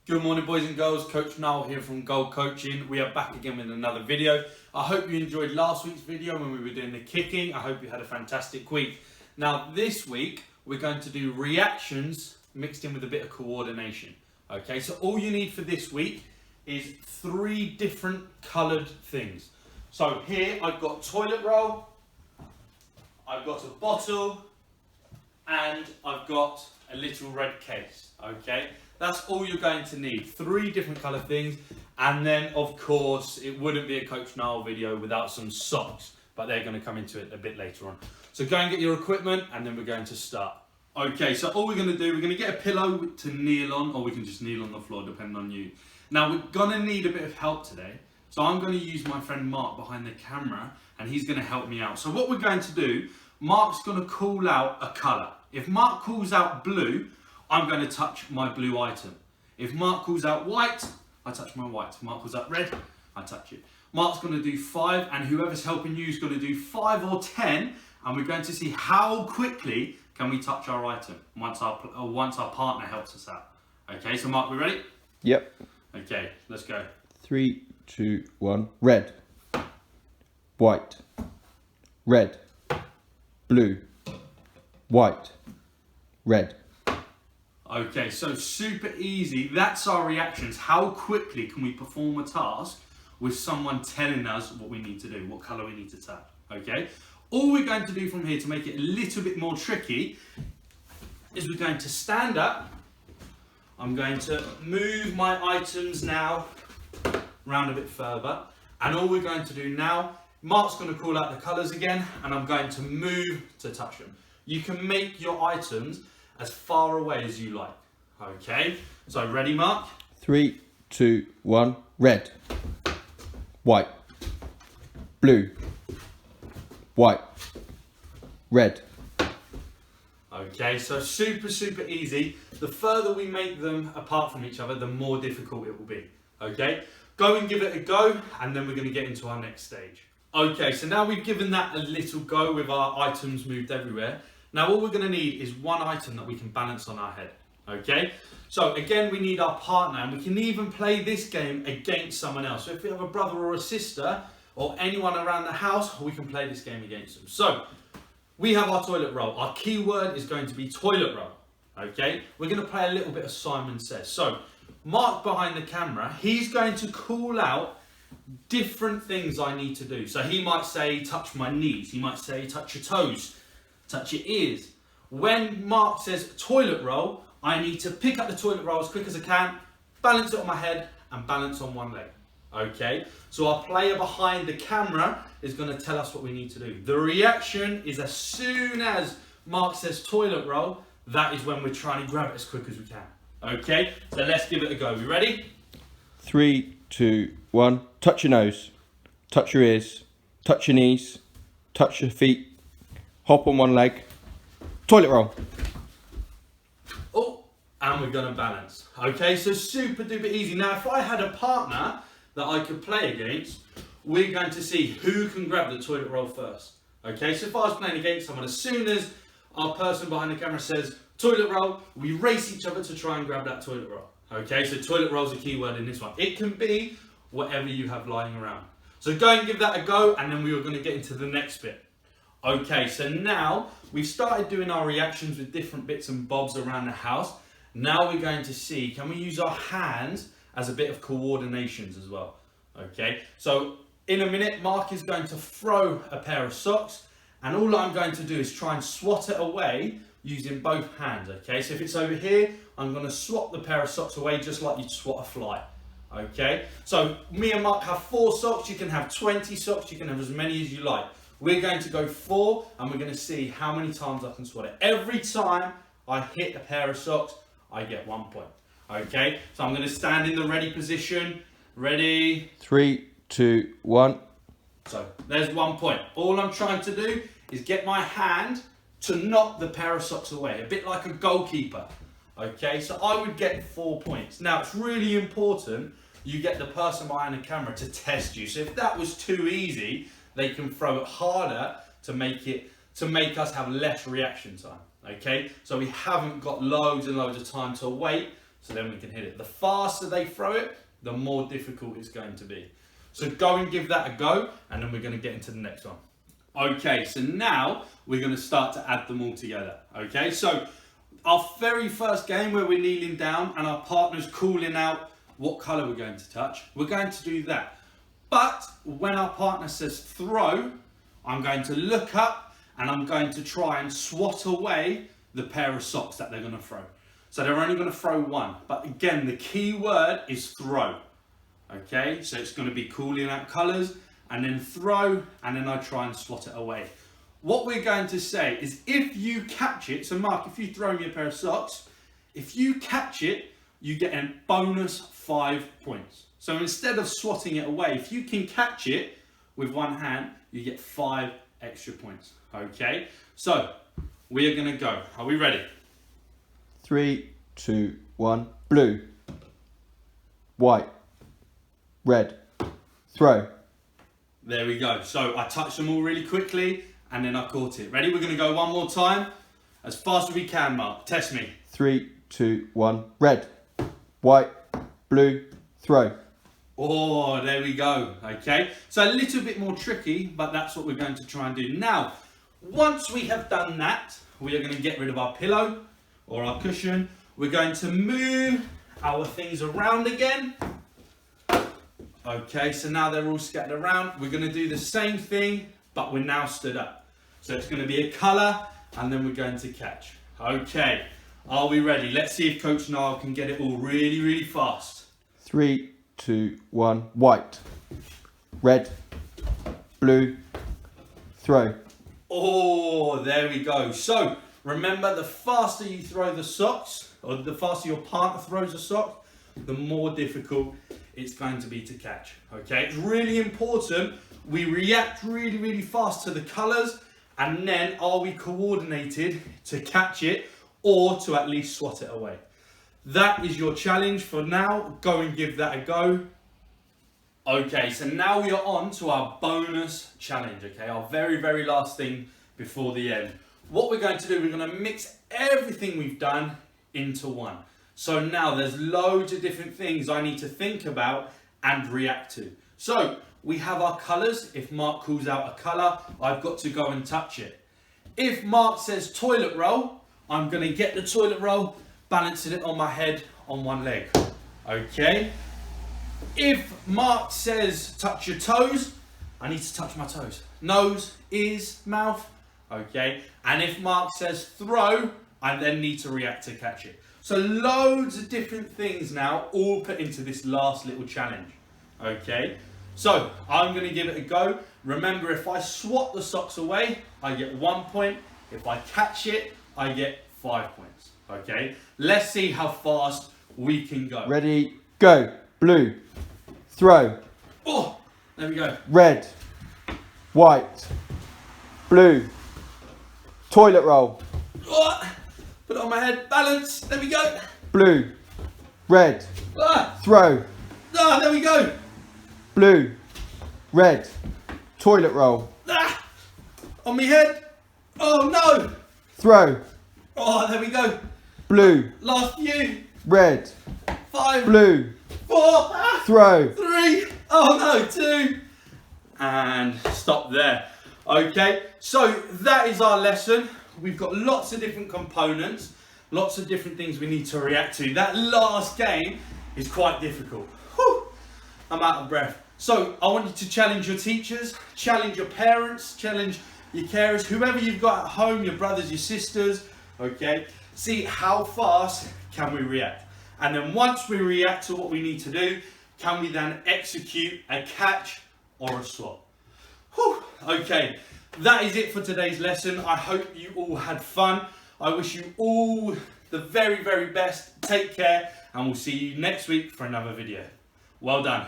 Good morning, boys and girls. Coach Noel here from Goal Coaching. We are back again with another video. I hope you enjoyed last week's video when we were doing the kicking. I hope you had a fantastic week. Now this week we're going to do reactions mixed in with a bit of coordination. Okay, so all you need for this week is 3 different coloured things. So here I've got toilet roll, I've got a bottle, and I've got a little red case. Okay, that's all you're going to need. 3 different colour things, and then of course it wouldn't be a Coach Noel video without some socks, but they're going to come into it a bit later on. So go and get your equipment, and then we're going to start. Okay, so all we're going to do, we're going to get a pillow to kneel on, or we can just kneel on the floor, depending on you. Now we're going to need a bit of help today, so I'm going to use my friend Mark behind the camera, and he's going to help me out. So what we're going to do, Mark's going to call out a colour. If Mark calls out blue, I'm going to touch my blue item. If Mark calls out white, I touch my white. If Mark calls out red, I touch it. Mark's going to do 5, and whoever's helping you is going to do 5 or 10, and we're going to see how quickly can we touch our item once our partner helps us out. Okay, so Mark, we ready? Yep. Okay, let's go. 3, 2, 1. Red, white, red, blue, white, red. Okay, so super easy. That's our reactions. How quickly can we perform a task with someone telling us what we need to do, what colour we need to tap? Okay, all we're going to do from here to make it a little bit more tricky is we're going to stand up. I'm going to move my items now round a bit further, and all we're going to do now, Mark's going to call out the colours again, and I'm going to move to touch them. You can make your items as far away as you like. Okay, so ready, Mark? 3, 2, 1. Red, white, blue, white, red. Okay, so super easy. The further we make them apart from each other, the more difficult it will be. Okay, go and give it a go, and then we're going to get into our next stage. Okay, so now we've given that a little go with our items moved everywhere. Now all we're going to need is one item that we can balance on our head. Okay, so again we need our partner, and we can even play this game against someone else. So if we have a brother or a sister or anyone around the house, we can play this game against them. So we have our toilet roll. Our keyword is going to be toilet roll. Okay, we're going to play a little bit of Simon Says. So Mark behind the camera, he's going to call out different things I need to do. So he might say touch my knees, he might say touch your toes, touch your ears. When Mark says toilet roll, I need to pick up the toilet roll as quick as I can, balance it on my head, and balance on one leg. Okay, so our player behind the camera is going to tell us what we need to do. The reaction is as soon as Mark says toilet roll, that is when we're trying to grab it as quick as we can. Okay, so let's give it a go. We ready? 3, 2, 1. Touch your nose, touch your ears, touch your knees, touch your feet, hop on one leg, toilet roll. Oh, and we're going to balance. Okay, so super duper easy. Now, if I had a partner that I could play against, we're going to see who can grab the toilet roll first. Okay, so if I was playing against someone, as soon as our person behind the camera says toilet roll, we race each other to try and grab that toilet roll. Okay, so toilet roll is a key word in this one. It can be whatever you have lying around. So go and give that a go, and then we are going to get into the next bit. Okay, so now we've started doing our reactions with different bits and bobs around the house. Now we're going to see, can we use our hands as a bit of coordinations as well? Okay, so in a minute, Mark is going to throw a pair of socks, and all I'm going to do is try and swat it away using both hands. Okay, so if it's over here, I'm going to swat the pair of socks away just like you'd swat a fly. Okay, so me and Mark have 4 socks. You can have 20 socks, you can have as many as you like. We're going to go 4, and we're going to see how many times I can swat it. Every time I hit a pair of socks, I get 1 point. Okay, so I'm going to stand in the ready position. Ready? 3, 2, 1. So there's 1 point. All I'm trying to do is get my hand to knock the pair of socks away, a bit like a goalkeeper. Okay, so I would get 4 points. Now it's really important you get the person behind the camera to test you. So if that was too easy, they can throw it harder to make us have less reaction time. Okay, so we haven't got loads and loads of time to wait so then we can hit it. The faster they throw it, the more difficult it's going to be. So go and give that a go, and then we're going to get into the next one. Okay, so now we're going to start to add them all together. Okay, so our very first game where we're kneeling down and our partner's calling out what colour we're going to touch, we're going to do that. But when our partner says throw, I'm going to look up and I'm going to try and swat away the pair of socks that they're going to throw. So they're only going to throw one. But again, the key word is throw. Okay, so it's going to be calling out colours and then throw, and then I try and swat it away. What we're going to say is if you catch it, so Mark, if you throw me a pair of socks, if you catch it, you get a bonus 5 points. So instead of swatting it away, if you can catch it with one hand, you get 5 extra points. Okay, so we are going to go. Are we ready? 3, 2, 1. Blue, white, red, throw. There we go. So I touched them all really quickly and then I caught it. Ready? We're going to go one more time. As fast as we can, Mark. Test me. 3, 2, 1. Red, white, blue, throw. Oh, there we go. Okay. So a little bit more tricky, but that's what we're going to try and do. Now, once we have done that, we are going to get rid of our pillow or our cushion. We're going to move our things around again. Okay, so now they're all scattered around. We're going to do the same thing, but we're now stood up. So it's going to be a colour, and then we're going to catch. Okay, are we ready? Let's see if Coach Niall can get it all really, really fast. 3, 2, 1. White, red, blue, throw. Oh, there we go. So remember, the faster you throw the socks, or the faster your partner throws a sock, the more difficult it's going to be to catch. Okay, it's really important we react really, really fast to the colours, and then are we coordinated to catch it or to at least swat it away. That is your challenge for now. Go and give that a go. Okay, so now we are on to our bonus challenge, okay, our very, very last thing before the end. What we're going to do, we're going to mix everything we've done into one. So now there's loads of different things I need to think about and react to. So we have our colours. If Mark calls out a colour, I've got to go and touch it. If Mark says toilet roll, I'm going to get the toilet roll, balancing it on my head on one leg. Okay. If Mark says touch your toes, I need to touch my toes. Nose, ears, mouth. Okay. And if Mark says throw, I then need to react to catch it. So loads of different things now, all put into this last little challenge. Okay, so I'm going to give it a go. Remember, if I swat the socks away, I get 1 point. If I catch it, I get 5 points. Okay, let's see how fast we can go. Ready, go. Blue, throw. Oh, there we go. Red, white, blue, toilet roll. Oh, put it on my head, balance, there we go. Blue, red, throw. Ah, there we go. Blue, red, toilet roll. Ah, on my head. Oh no. Throw. Oh, there we go. Blue, Last few. red, 5, blue, 4, throw. 3, oh no, 2. And stop there. Okay, so that is our lesson. We've got lots of different components, lots of different things we need to react to. That last game is quite difficult. Whew, I'm out of breath. So I want you to challenge your teachers, challenge your parents, challenge your carers, whoever you've got at home, your brothers, your sisters, okay? See how fast can we react. And then once we react to what we need to do, can we then execute a catch or a swat? Whew, okay, that is it for today's lesson. I hope you all had fun. I wish you all the very, very best. Take care, and we'll see you next week for another video. Well done.